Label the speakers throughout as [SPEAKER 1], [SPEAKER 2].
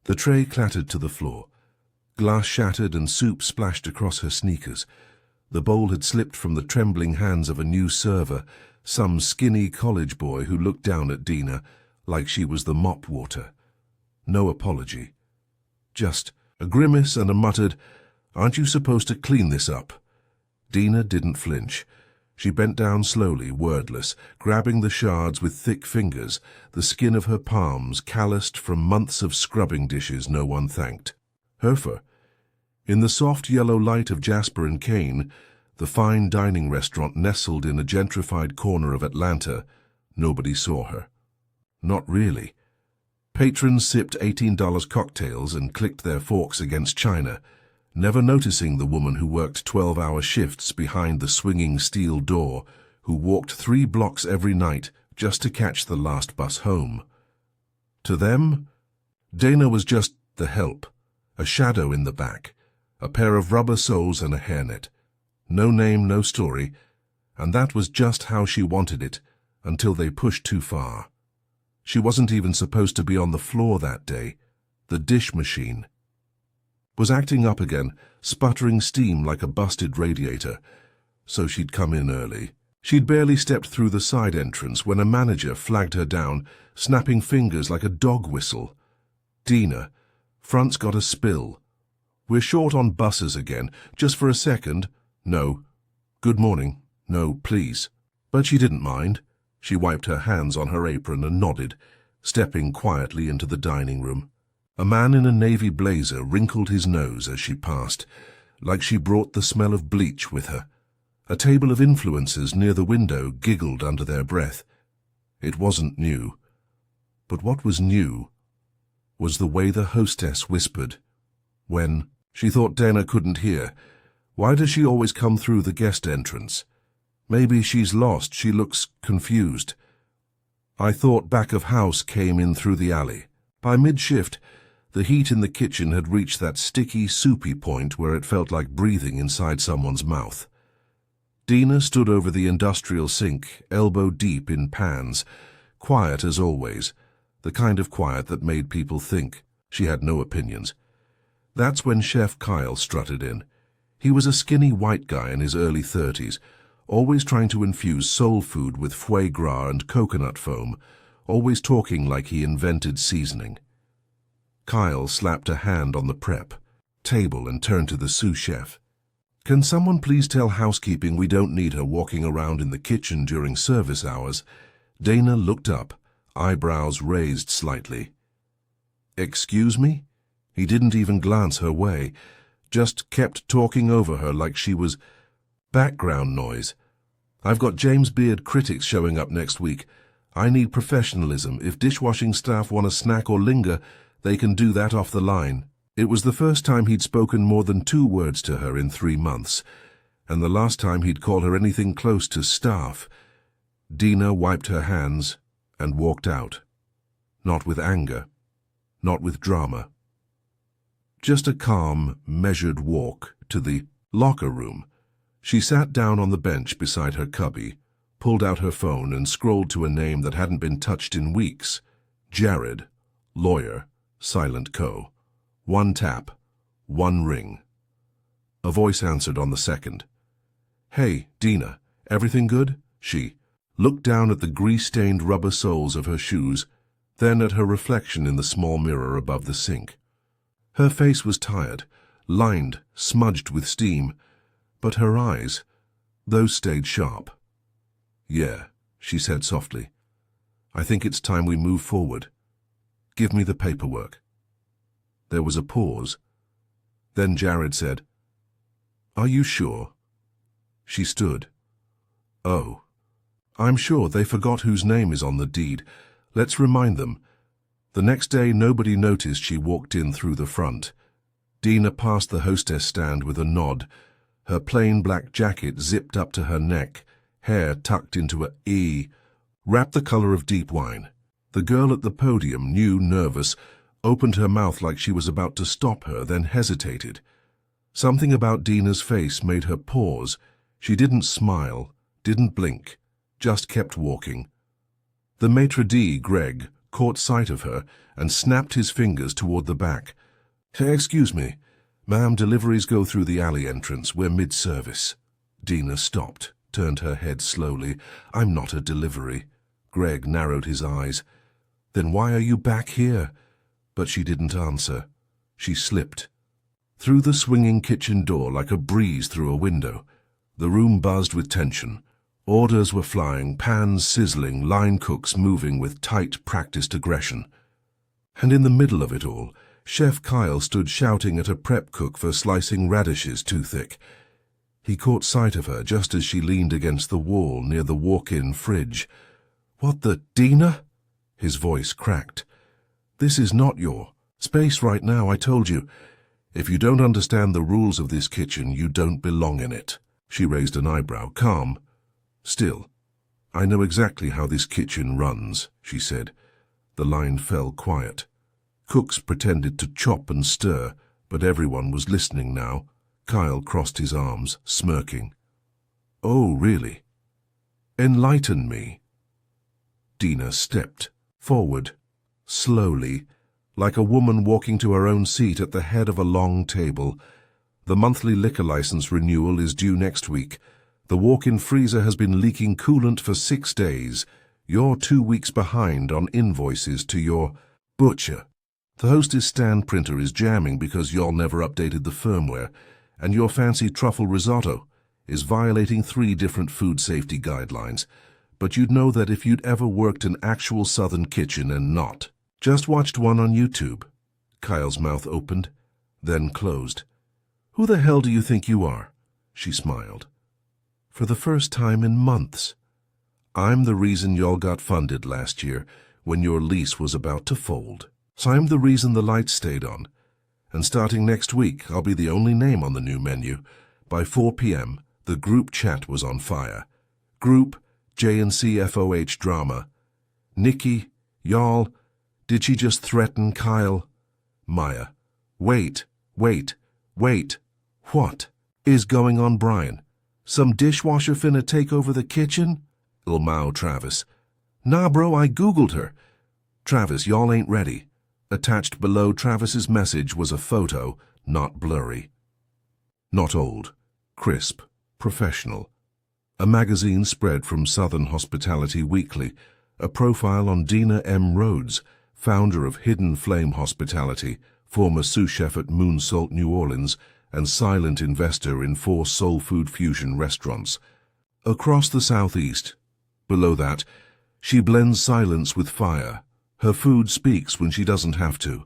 [SPEAKER 1] The tray clattered to the floor. Glass shattered and soup splashed across her sneakers. The bowl had slipped from the trembling hands of a new server, some skinny college boy who looked down at Dena like she was the mop water. No apology. Just a grimace and a muttered, "Aren't you supposed to clean this up?" Dena didn't flinch. She bent down slowly, wordless, grabbing the shards with thick fingers, the skin of her palms calloused from months of scrubbing dishes no one thanked. Hofer. In the soft yellow light of Jasper and Kane, the fine dining restaurant nestled in a gentrified corner of Atlanta, nobody saw her. Not really. Patrons sipped $18 cocktails and clicked their forks against china, never noticing the woman who worked 12-hour shifts behind the swinging steel door, who walked 3 blocks every night just to catch the last bus home. To them, Dena was just the help, a shadow in the back, a pair of rubber soles and a hairnet. No name, no story, and that was just how she wanted it, until they pushed too far. She wasn't even supposed to be on the floor that day. The dish machine was acting up again, sputtering steam like a busted radiator, so she'd come in early. She'd barely stepped through the side entrance when a manager flagged her down, snapping fingers like a dog whistle. "Dena, front's got a spill. We're short on buses again. Just for a second. No. Good morning. No, please." But she didn't mind. She wiped her hands on her apron and nodded, stepping quietly into the dining room. A man in a navy blazer wrinkled his nose as she passed, like she brought the smell of bleach with her. A table of influencers near the window giggled under their breath. It wasn't new. But what was new was the way the hostess whispered. When she thought Dena couldn't hear. Why does she always come through the guest entrance? Maybe she's lost. She looks confused. I thought back of house came in through the alley. By mid-shift, the heat in the kitchen had reached that sticky, soupy point where it felt like breathing inside someone's mouth. Dena stood over the industrial sink, elbow deep in pans, quiet as always, the kind of quiet that made people think. She had no opinions. That's when Chef Kyle strutted in. He was a skinny white guy in his early 30s, always trying to infuse soul food with foie gras and coconut foam, always talking like he invented seasoning. Kyle slapped a hand on the prep table and turned to the sous chef. "Can someone please tell housekeeping we don't need her walking around in the kitchen during service hours?" Dena looked up, eyebrows raised slightly. "Excuse me?" He didn't even glance her way, just kept talking over her like she was background noise. "I've got James Baird critics showing up next week. I need professionalism. If dishwashing staff want a snack or linger, they can do that off the line." It was the first time he'd spoken more than 2 words to her in 3 months, and the last time he'd called her anything close to staff. Dena wiped her hands and walked out. Not with anger, not with drama. Just a calm, measured walk to the locker room. She sat down on the bench beside her cubby, pulled out her phone and scrolled to a name that hadn't been touched in weeks. Jared, lawyer, Silent Co. 1 tap, 1 ring. A voice answered on the second. "Hey, Dena, everything good?" She looked down at the grease-stained rubber soles of her shoes, then at her reflection in the small mirror above the sink. Her face was tired, lined, smudged with steam, but her eyes, those stayed sharp. "Yeah," she said softly. "I think it's time we move forward. Give me the paperwork." There was a pause. Then Jared said, "Are you sure?" She stood. "Oh, I'm sure. They forgot whose name is on the deed. Let's remind them." The next day nobody noticed she walked in through the front. Dena passed the hostess stand with a nod, her plain black jacket zipped up to her neck, hair tucked into a E, wrapped the color of deep wine. The girl at the podium, new, nervous, opened her mouth like she was about to stop her, then hesitated. Something about Dena's face made her pause. She didn't smile, didn't blink, just kept walking. The maitre d', Greg, caught sight of her and snapped his fingers toward the back. "Excuse me. Ma'am, deliveries go through the alley entrance. We're mid-service." Dena stopped, turned her head slowly. "I'm not a delivery." Greg narrowed his eyes. "Then why are you back here?" But she didn't answer. She slipped through the swinging kitchen door like a breeze through a window. The room buzzed with tension. Orders were flying, pans sizzling, line cooks moving with tight, practiced aggression. And in the middle of it all, Chef Kyle stood shouting at a prep cook for slicing radishes too thick. He caught sight of her just as she leaned against the wall near the walk-in fridge. "What the, Dena?" His voice cracked. "This is not your space right now, I told you. If you don't understand the rules of this kitchen, you don't belong in it." She raised an eyebrow, calm. "Still, I know exactly how this kitchen runs," she said. The line fell quiet. Cooks pretended to chop and stir, but everyone was listening now. Kyle crossed his arms, smirking. "Oh, really? Enlighten me." Dena stepped forward, slowly, like a woman walking to her own seat at the head of a long table. "The monthly liquor license renewal is due next week. The walk-in freezer has been leaking coolant for 6 days. You're 2 weeks behind on invoices to your butcher. The hostess stand printer is jamming because y'all never updated the firmware, and your fancy truffle risotto is violating 3 different food safety guidelines. But you'd know that if you'd ever worked an actual southern kitchen and not just watched one on YouTube." Kyle's mouth opened, then closed. "Who the hell do you think you are?" She smiled. "For the first time in months. I'm the reason y'all got funded last year when your lease was about to fold. So I'm the reason the lights stayed on. And starting next week, I'll be the only name on the new menu. By 4 p.m., the group chat was on fire. Group J&C-FOH drama. Nikki, y'all, did she just threaten Kyle? Maya, wait. What is going on, Brian? Some dishwasher finna take over the kitchen? Ilmao Travis. Nah, bro, I Googled her. Travis, y'all ain't ready. Attached below Travis's message was a photo, not blurry. Not old, crisp, professional. A magazine spread from Southern Hospitality Weekly, a profile on Dena M. Rhodes, founder of Hidden Flame Hospitality, former sous chef at Moonsault, New Orleans, and silent investor in 4 soul food fusion restaurants. Across the southeast, below that, she blends silence with fire. Her food speaks when she doesn't have to.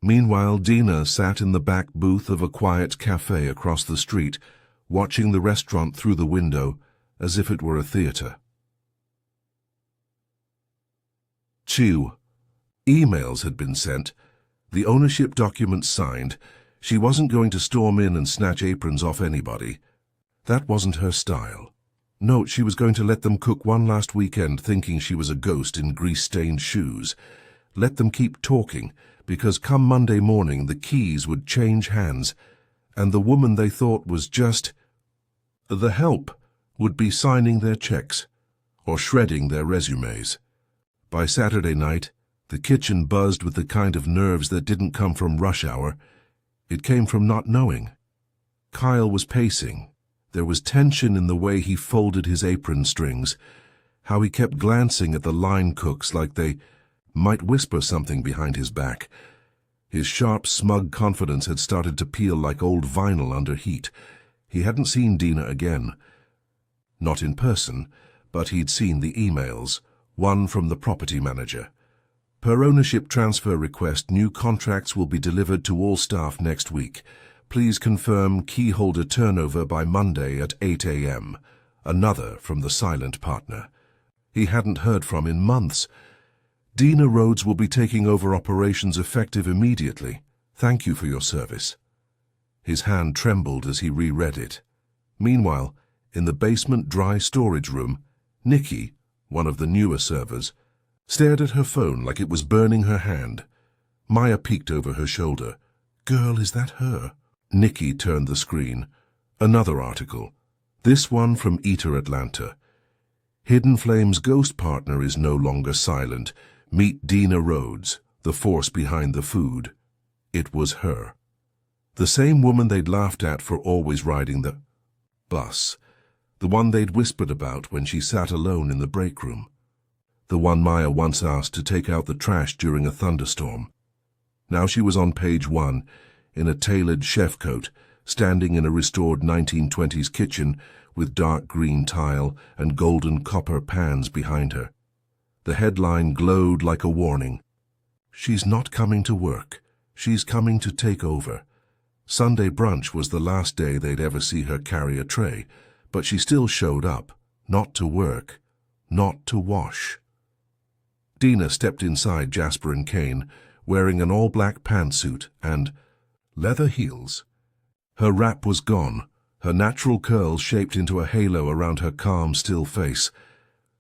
[SPEAKER 1] Meanwhile, Dena sat in the back booth of a quiet cafe across the street, watching the restaurant through the window as if it were a theater. Chew. Emails had been sent, the ownership documents signed. She wasn't going to storm in and snatch aprons off anybody. That wasn't her style. No, she was going to let them cook one last weekend thinking she was a ghost in grease-stained shoes. Let them keep talking, because come Monday morning the keys would change hands, and the woman they thought was just the help would be signing their checks or shredding their resumes. By Saturday night, the kitchen buzzed with the kind of nerves that didn't come from rush hour. It came from not knowing. Kyle was pacing. There was tension in the way he folded his apron strings, how he kept glancing at the line cooks like they might whisper something behind his back. His sharp, smug confidence had started to peel like old vinyl under heat. He hadn't seen Dena again. Not in person, but he'd seen the emails, one from the property manager. Per ownership transfer request, new contracts will be delivered to all staff next week. Please confirm key holder turnover by Monday at 8 a.m. Another from the silent partner. He hadn't heard from in months. Dena Rhodes will be taking over operations effective immediately. Thank you for your service. His hand trembled as he reread it. Meanwhile, in the basement dry storage room, Nikki, one of the newer servers, stared at her phone like it was burning her hand. Maya peeked over her shoulder. Girl, is that her? Nikki turned the screen. Another article. This one from Eater Atlanta. Hidden Flame's ghost partner is no longer silent. Meet Dena Rhodes, the force behind the food. It was her. The same woman they'd laughed at for always riding the bus. The one they'd whispered about when she sat alone in the break room. The one Maya once asked to take out the trash during a thunderstorm. Now she was on page 1, in a tailored chef coat, standing in a restored 1920s kitchen with dark green tile and golden copper pans behind her. The headline glowed like a warning. She's not coming to work. She's coming to take over. Sunday brunch was the last day they'd ever see her carry a tray, but she still showed up, not to work, not to wash. Dena stepped inside Jasper and Kane, wearing an all-black pantsuit and leather heels. Her wrap was gone, her natural curls shaped into a halo around her calm, still face.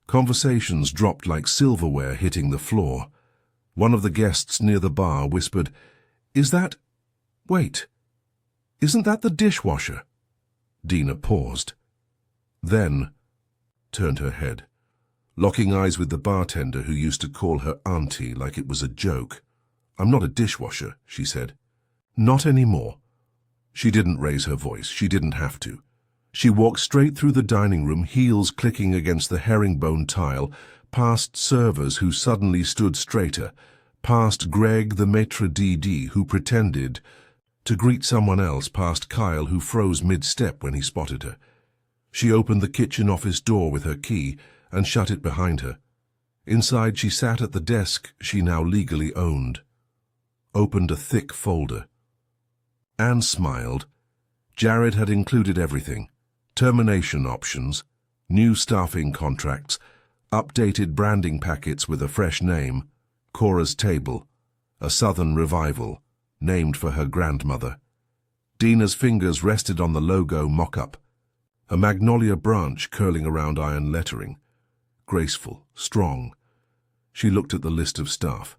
[SPEAKER 1] Conversations dropped like silverware hitting the floor. One of the guests near the bar whispered, "Is that... wait, isn't that the dishwasher?" Dena paused. Then turned her head, locking eyes with the bartender who used to call her auntie like it was a joke. "I'm not a dishwasher," she said. "Not anymore." She didn't raise her voice. She didn't have to. She walked straight through the dining room, heels clicking against the herringbone tile, past servers who suddenly stood straighter, past Greg the maitre d', who pretended to greet someone else, past Kyle, who froze mid-step when he spotted her. She opened the kitchen office door with her key and shut it behind her. Inside, she sat at the desk she now legally owned, opened a thick folder. Anne smiled. Jared had included everything: termination options, new staffing contracts, updated branding packets with a fresh name, Cora's Table, a Southern revival, named for her grandmother. Dena's fingers rested on the logo mock-up, a magnolia branch curling around iron lettering. Graceful, strong. She looked at the list of staff.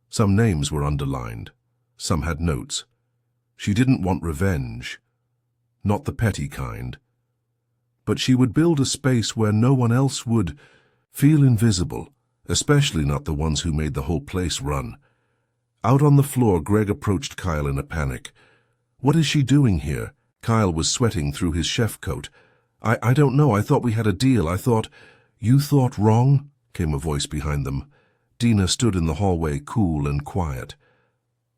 [SPEAKER 1] Some names were underlined. Some had notes. She didn't want revenge. Not the petty kind. But she would build a space where no one else would feel invisible, especially not the ones who made the whole place run. Out on the floor, Greg approached Kyle in a panic. "What is she doing here?" Kyle was sweating through his chef coat. I don't know. I thought we had a deal. I thought..." "You thought wrong?" came a voice behind them. Dena stood in the hallway, cool and quiet.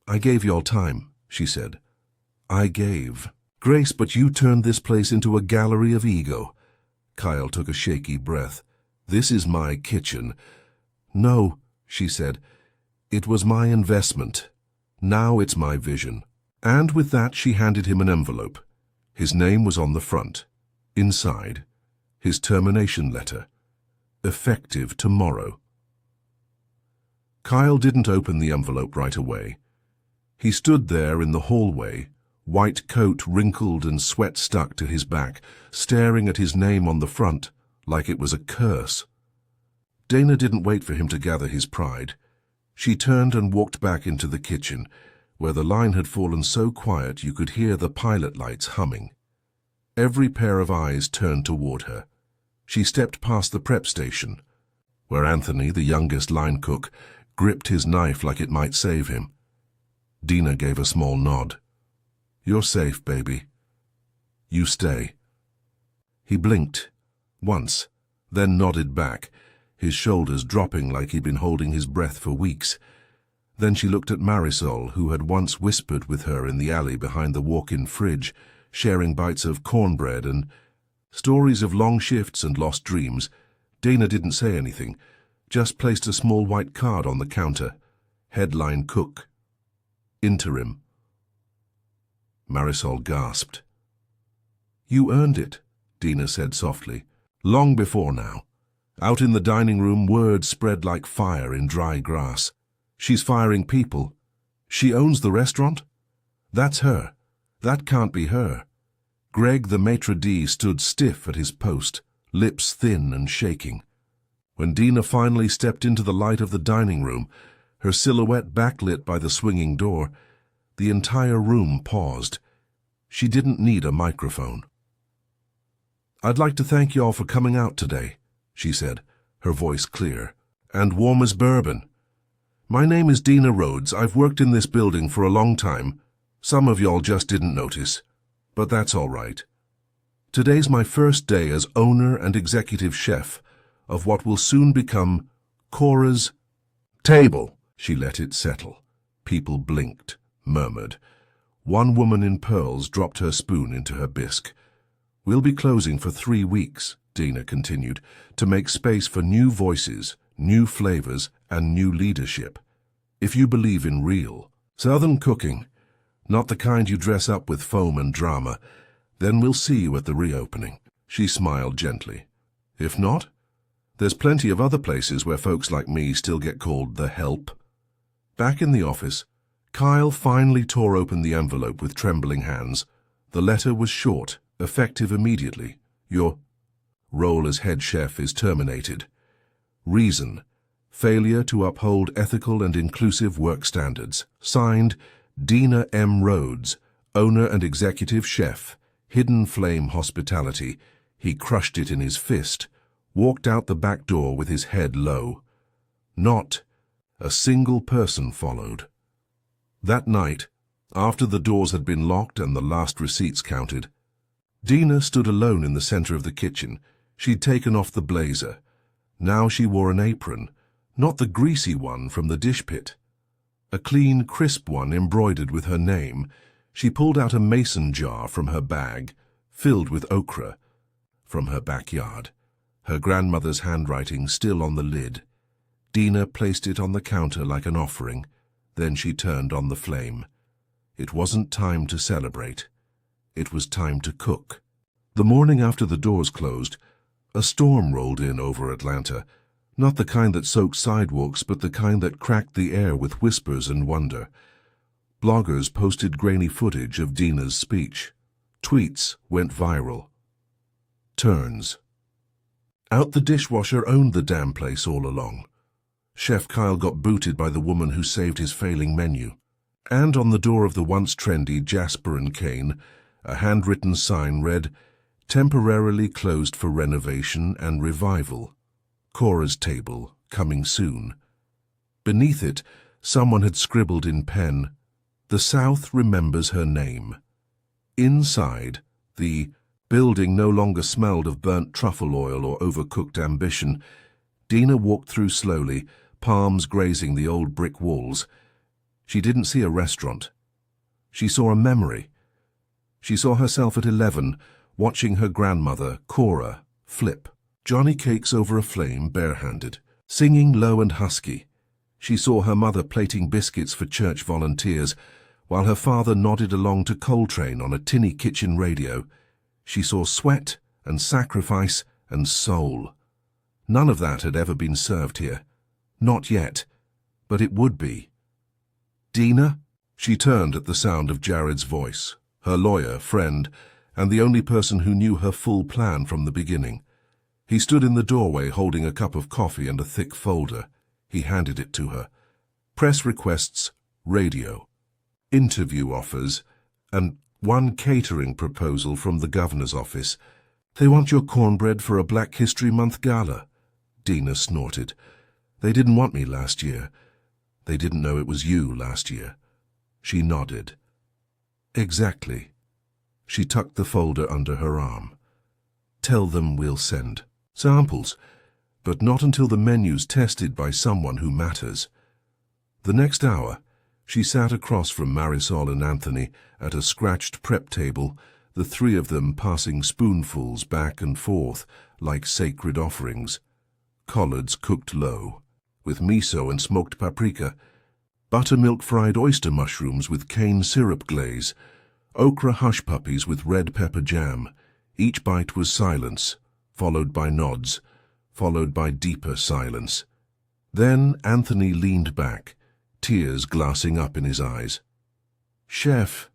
[SPEAKER 1] "I gave y'all time," she said. "I gave grace, but you turned this place into a gallery of ego." Kyle took a shaky breath. "This is my kitchen." "No," she said. "It was my investment. Now it's my vision." And with that, she handed him an envelope. His name was on the front. Inside, his termination letter. Effective tomorrow. Kyle didn't open the envelope right away. He stood there in the hallway, white coat wrinkled and sweat stuck to his back, staring at his name on the front like it was a curse. Dena didn't wait for him to gather his pride. She turned and walked back into the kitchen, where the line had fallen so quiet you could hear the pilot lights humming. Every pair of eyes turned toward her. She stepped past the prep station, where Anthony, the youngest line cook, gripped his knife like it might save him. Dena gave a small nod. "You're safe, baby. You stay." He blinked, once, then nodded back, his shoulders dropping like he'd been holding his breath for weeks. Then she looked at Marisol, who had once whispered with her in the alley behind the walk-in fridge, sharing bites of cornbread and stories of long shifts and lost dreams. Dena didn't say anything, just placed a small white card on the counter. Headline cook. Interim. Marisol gasped. "You earned it," Dena said softly. "Long before now." Out in the dining room, words spread like fire in dry grass. "She's firing people. She owns the restaurant? That's her. That can't be her." Greg the maitre d' stood stiff at his post, lips thin and shaking. When Dena finally stepped into the light of the dining room, her silhouette backlit by the swinging door, the entire room paused. She didn't need a microphone. "I'd like to thank y'all for coming out today," she said, her voice clear. "And warm as bourbon. My name is Dena Rhodes. I've worked in this building for a long time. Some of y'all just didn't notice, but that's all right. Today's my first day as owner and executive chef of what will soon become Cora's table. She let it settle. People blinked, murmured. One woman in pearls dropped her spoon into her bisque. We'll be closing for 3 weeks, Dena continued, to make space for new voices, new flavors, and new leadership. If you believe in real Southern cooking, not the kind you dress up with foam and drama, then we'll see you at the reopening. She smiled gently. If not, there's plenty of other places where folks like me still get called the help. Back in the office, Kyle finally tore open the envelope with trembling hands. The letter was short, effective immediately. Your role as head chef is terminated. Reason: failure to uphold ethical and inclusive work standards. Signed, Dena M. Rhodes, owner and executive chef, Hidden Flame Hospitality. He crushed it in his fist, walked out the back door with his head low. Not a single person followed. That night, after the doors had been locked and the last receipts counted, Dena stood alone in the center of the kitchen. She'd taken off the blazer. Now she wore an apron, not the greasy one from the dish pit. A clean, crisp one embroidered with her name. She pulled out a mason jar from her bag, filled with okra, from her backyard, her grandmother's handwriting still on the lid. Dena placed it on the counter like an offering. Then she turned on the flame. It wasn't time to celebrate. It was time to cook. The morning after the doors closed, a storm rolled in over Atlanta. Not the kind that soaked sidewalks, but the kind that cracked the air with whispers and wonder. Bloggers posted grainy footage of Dena's speech. Tweets went viral. Turns. Out the dishwasher owned the damn place all along. Chef Kyle got booted by the woman who saved his failing menu. And on the door of the once trendy Jasper and Kane, a handwritten sign read, "Temporarily closed for renovation and revival. Cora's table, coming soon." Beneath it, someone had scribbled in pen, "The South remembers her name." Inside, the building no longer smelled of burnt truffle oil or overcooked ambition. Dena walked through slowly, palms grazing the old brick walls. She didn't see a restaurant. She saw a memory. She saw herself at 11, watching her grandmother, Cora, flip Johnny cakes over a flame barehanded, singing low and husky. She saw her mother plating biscuits for church volunteers, while her father nodded along to Coltrane on a tinny kitchen radio. She saw sweat and sacrifice and soul. None of that had ever been served here. Not yet, but it would be. "Dena?" She turned at the sound of Jared's voice, her lawyer, friend, and the only person who knew her full plan from the beginning. He stood in the doorway holding a cup of coffee and a thick folder. He handed it to her. Press requests, radio, interview offers, and one catering proposal from the governor's office. "They want your cornbread for a Black History Month gala." Dena snorted. "They didn't want me last year. They didn't know it was you last year." She nodded. "Exactly." She tucked the folder under her arm. "Tell them we'll send samples, but not until the menu's tested by someone who matters." The next hour, she sat across from Marisol and Anthony at a scratched prep table, the three of them passing spoonfuls back and forth like sacred offerings. Collards cooked low, with miso and smoked paprika, buttermilk fried oyster mushrooms with cane syrup glaze, okra hush puppies with red pepper jam. Each bite was silence, followed by nods, followed by deeper silence. Then Anthony leaned back, tears glassing up in his eyes. "Chef,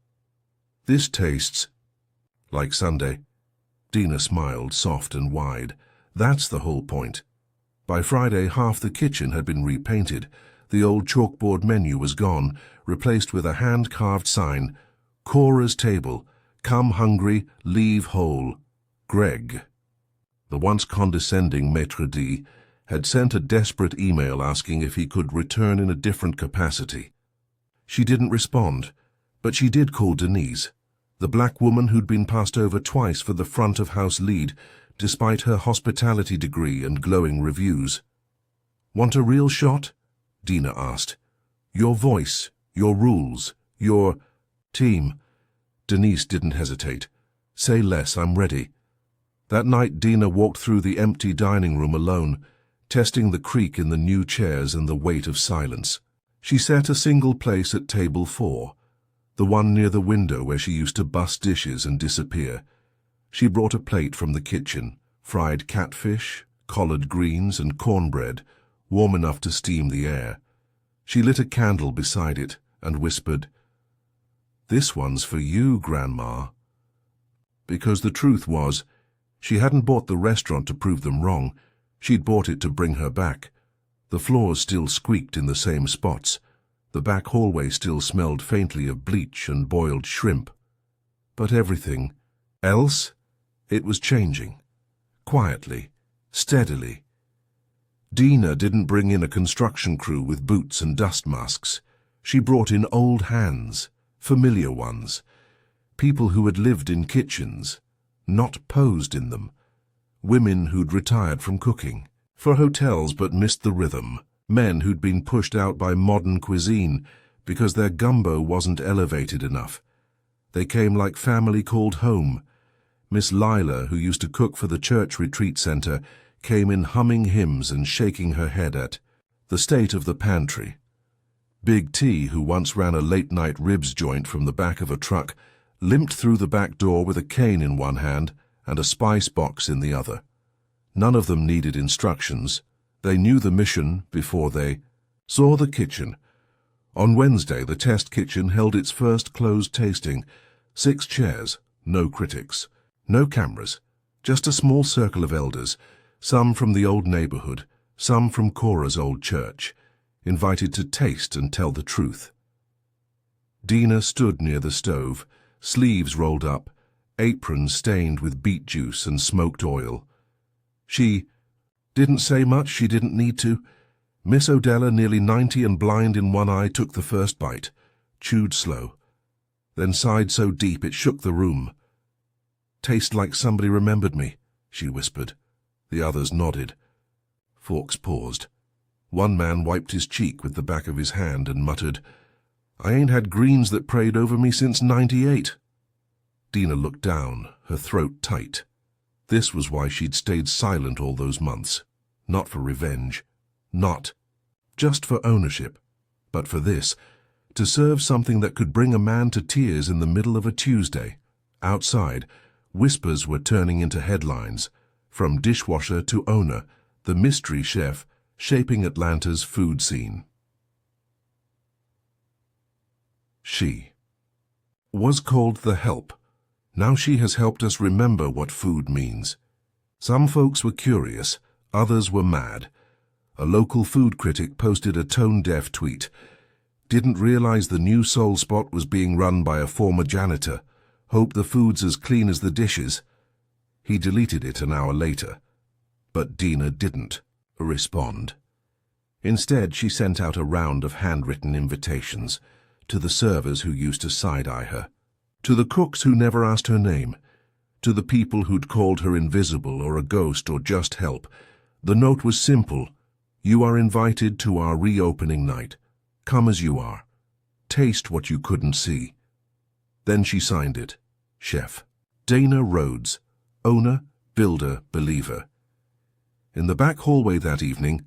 [SPEAKER 1] this tastes like Sunday." Dena smiled, soft and wide. "That's the whole point." By Friday, half the kitchen had been repainted. The old chalkboard menu was gone, replaced with a hand-carved sign, "Cora's Table, come hungry, leave whole. Greg." The once condescending maître d' had sent a desperate email asking if he could return in a different capacity. She didn't respond, but she did call Denise, the black woman who'd been passed over twice for the front-of-house lead, despite her hospitality degree and glowing reviews. "Want a real shot?" Dena asked. "Your voice, your rules, your team." Denise didn't hesitate. "Say less, I'm ready." That night Dena walked through the empty dining room alone, testing the creak in the new chairs and the weight of silence. She set a single place at table 4, the one near the window where she used to bust dishes and disappear. She brought a plate from the kitchen, fried catfish, collard greens and cornbread, warm enough to steam the air. She lit a candle beside it and whispered, "This one's for you, Grandma." Because the truth was, she hadn't bought the restaurant to prove them wrong. She'd bought it to bring her back. The floors still squeaked in the same spots. The back hallway still smelled faintly of bleach and boiled shrimp. But everything else, it was changing. Quietly, steadily. Dena didn't bring in a construction crew with boots and dust masks. She brought in old hands, familiar ones, people who had lived in kitchens, not posed in them, women who'd retired from cooking for hotels but missed the rhythm, men who'd been pushed out by modern cuisine because their gumbo wasn't elevated enough. They came like family called home. Miss Lila, who used to cook for the church retreat center, came in humming hymns and shaking her head at the state of the pantry. Big T, who once ran a late-night ribs joint from the back of a truck, limped through the back door with a cane in one hand and a spice box in the other. None of them needed instructions. They knew the mission before they saw the kitchen. On Wednesday, the test kitchen held its first closed tasting. 6 chairs, no critics, no cameras, just a small circle of elders, some from the old neighborhood, some from Cora's old church, invited to taste and tell the truth. Dena stood near the stove, sleeves rolled up, apron stained with beet juice and smoked oil. She didn't say much, she didn't need to. Miss Odella, nearly 90 and blind in one eye, took the first bite, chewed slow, then sighed so deep it shook the room. "Tastes like somebody remembered me," she whispered. The others nodded. Fawkes paused. One man wiped his cheek with the back of his hand and muttered, "I ain't had greens that prayed over me since '98. Dena looked down, her throat tight. This was why she'd stayed silent all those months. Not for revenge. Not just for ownership. But for this, to serve something that could bring a man to tears in the middle of a Tuesday. Outside, whispers were turning into headlines. From dishwasher to owner, the mystery chef shaping Atlanta's food scene. She was called the Help. Now she has helped us remember what food means. Some folks were curious, others were mad. A local food critic posted a tone-deaf tweet. Didn't realize the new soul spot was being run by a former janitor. Hope the food's as clean as the dishes. He deleted it an hour later. But Dena didn't respond. Instead, she sent out a round of handwritten invitations to the servers who used to side-eye her, to the cooks who never asked her name, to the people who'd called her invisible or a ghost or just help. The note was simple. You are invited to our reopening night. Come as you are. Taste what you couldn't see. Then she signed it. Chef Dena Rhodes, owner, builder, believer. In the back hallway that evening,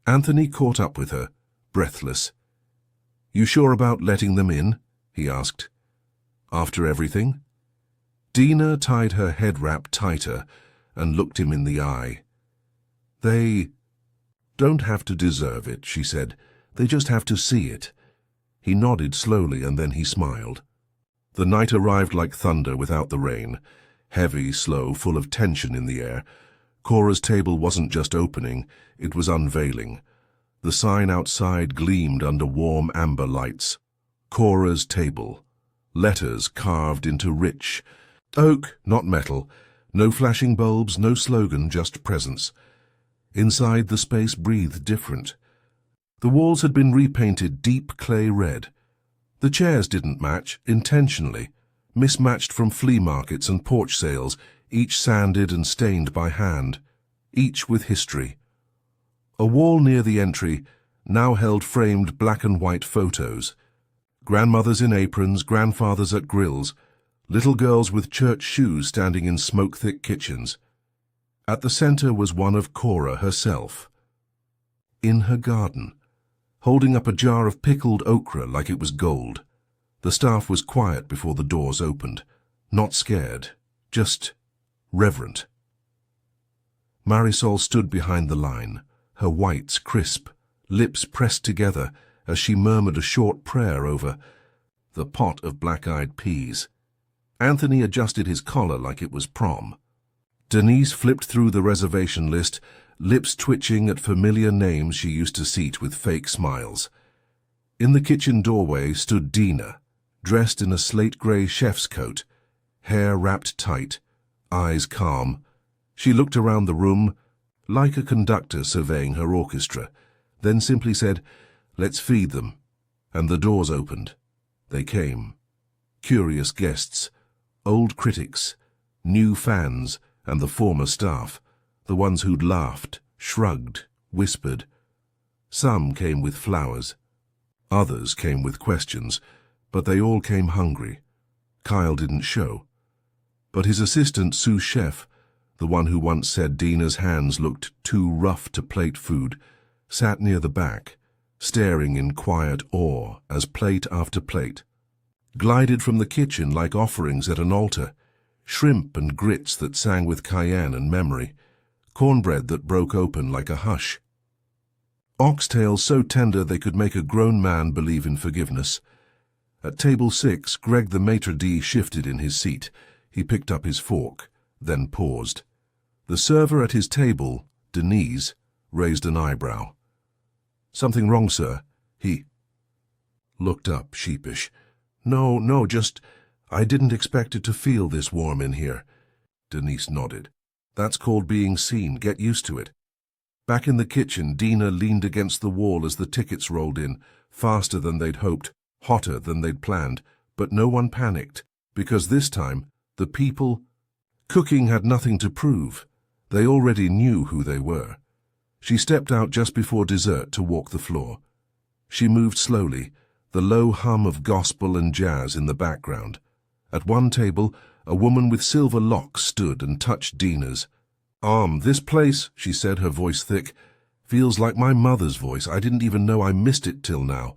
[SPEAKER 1] Anthony caught up with her, breathless. "You sure about letting them in?" he asked. "After everything?" Dena tied her head wrap tighter and looked him in the eye. "They don't have to deserve it," she said. "They just have to see it." He nodded slowly and then he smiled. The night arrived like thunder without the rain. Heavy, slow, full of tension in the air. Cora's table wasn't just opening, it was unveiling. The sign outside gleamed under warm amber lights. Cora's table. Letters carved into rich oak, not metal. No flashing bulbs, no slogan, just presence. Inside, the space breathed different. The walls had been repainted deep clay red. The chairs didn't match, intentionally, mismatched from flea markets and porch sales, each sanded and stained by hand, each with history. A wall near the entry now held framed black and white photos. Grandmothers in aprons, grandfathers at grills, little girls with church shoes standing in smoke-thick kitchens. At the center was one of Cora herself, in her garden, holding up a jar of pickled okra like it was gold. The staff was quiet before the doors opened, not scared, just reverent. Marisol stood behind the line, her whites crisp, lips pressed together as she murmured a short prayer over the pot of black-eyed peas. Anthony adjusted his collar like it was prom. Denise flipped through the reservation list, lips twitching at familiar names she used to seat with fake smiles. In the kitchen doorway stood Dena, dressed in a slate-grey chef's coat, hair wrapped tight, eyes calm. She looked around the room, like a conductor surveying her orchestra, then simply said, "Let's feed them." And the doors opened. They came. Curious guests, old critics, new fans, and the former staff, the ones who'd laughed, shrugged, whispered. Some came with flowers. Others came with questions, but they all came hungry. Kyle didn't show. But his assistant, sous chef, the one who once said Dena's hands looked too rough to plate food, sat near the back, staring in quiet awe as plate after plate glided from the kitchen like offerings at an altar, shrimp and grits that sang with cayenne and memory, cornbread that broke open like a hush, oxtails so tender they could make a grown man believe in forgiveness. At table 6, Greg the maitre d' shifted in his seat. He picked up his fork, then paused. The server at his table, Denise, raised an eyebrow. "Something wrong, sir?" He looked up, sheepish. No, just, I didn't expect it to feel this warm in here." Denise nodded. "That's called being seen. Get used to it." Back in the kitchen, Dena leaned against the wall as the tickets rolled in, faster than they'd hoped, hotter than they'd planned, but no one panicked, because this time, the people cooking had nothing to prove. They already knew who they were. She stepped out just before dessert to walk the floor. She moved slowly, the low hum of gospel and jazz in the background. At one table, a woman with silver locks stood and touched Dena's arm. "This place," she said, her voice thick, "feels like my mother's voice. I didn't even know I missed it till now."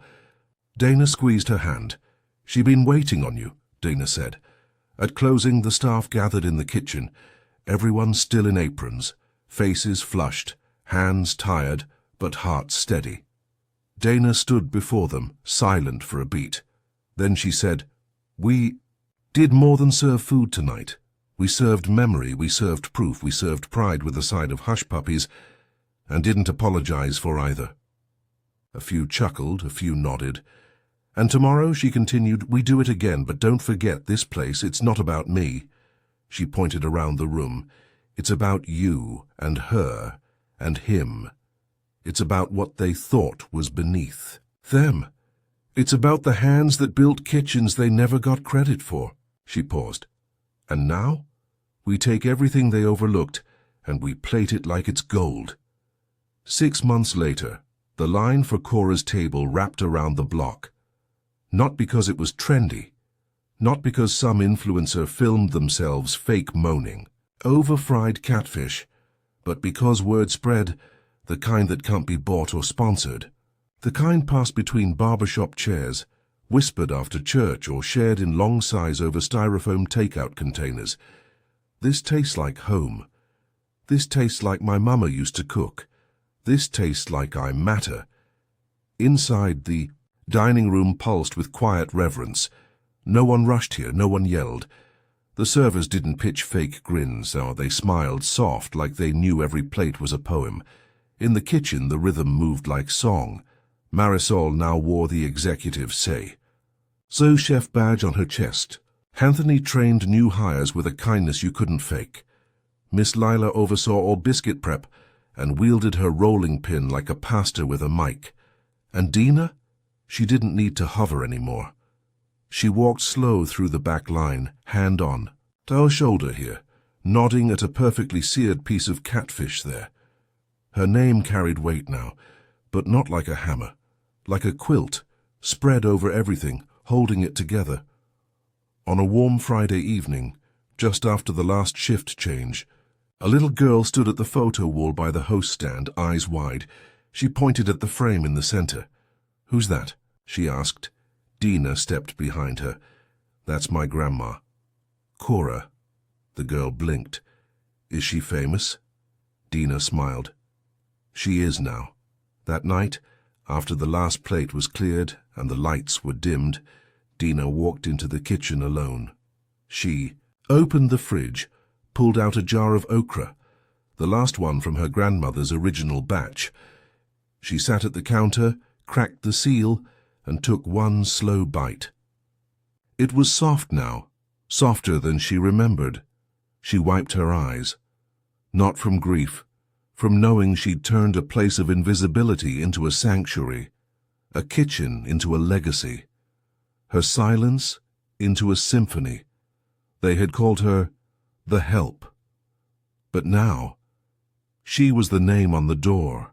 [SPEAKER 1] Dena squeezed her hand. "She'd been waiting on you," Dena said. At closing, the staff gathered in the kitchen, everyone still in aprons, faces flushed, hands tired, but hearts steady. Dena stood before them, silent for a beat. Then she said, "We did more than serve food tonight. We served memory, we served proof, we served pride with a side of hush puppies, and didn't apologize for either." A few chuckled, a few nodded. "And tomorrow," she continued, "we do it again, but don't forget this place, it's not about me." She pointed around the room. "It's about you, and her, and him. It's about what they thought was beneath them. It's about the hands that built kitchens they never got credit for." She paused. "And now, we take everything they overlooked, and we plate it like it's gold." 6 months later, the line for Cora's table wrapped around the block. Not because it was trendy, not because some influencer filmed themselves fake moaning over fried catfish, but because word spread, the kind that can't be bought or sponsored, the kind passed between barbershop chairs, whispered after church, or shared in long sighs over styrofoam takeout containers. "This tastes like home. This tastes like my mama used to cook. This tastes like I matter." Inside, the dining room pulsed with quiet reverence. No one rushed here, no one yelled. The servers didn't pitch fake grins, or they smiled soft like they knew every plate was a poem. In the kitchen, the rhythm moved like song. Marisol now wore the executive say. So chef badge on her chest. Anthony trained new hires with a kindness you couldn't fake. Miss Lila oversaw all biscuit prep, and wielded her rolling pin like a pastor with a mic. And Dena? She didn't need to hover anymore. She walked slow through the back line, hand on, to her shoulder here, nodding at a perfectly seared piece of catfish there. Her name carried weight now, but not like a hammer, like a quilt, spread over everything, holding it together. On a warm Friday evening, just after the last shift change, a little girl stood at the photo wall by the host stand, eyes wide. She pointed at the frame in the center. "Who's that?" she asked. Dena stepped behind her. "That's my grandma." "Cora." The girl blinked. "Is she famous?" Dena smiled. "She is now." That night, after the last plate was cleared and the lights were dimmed, Dena walked into the kitchen alone. She opened the fridge, pulled out a jar of okra, the last one from her grandmother's original batch. She sat at the counter, cracked the seal, and took one slow bite. It was soft now, softer than she remembered. She wiped her eyes. Not from grief, from knowing she'd turned a place of invisibility into a sanctuary, a kitchen into a legacy, her silence into a symphony. They had called her the Help. But now, she was the name on the door.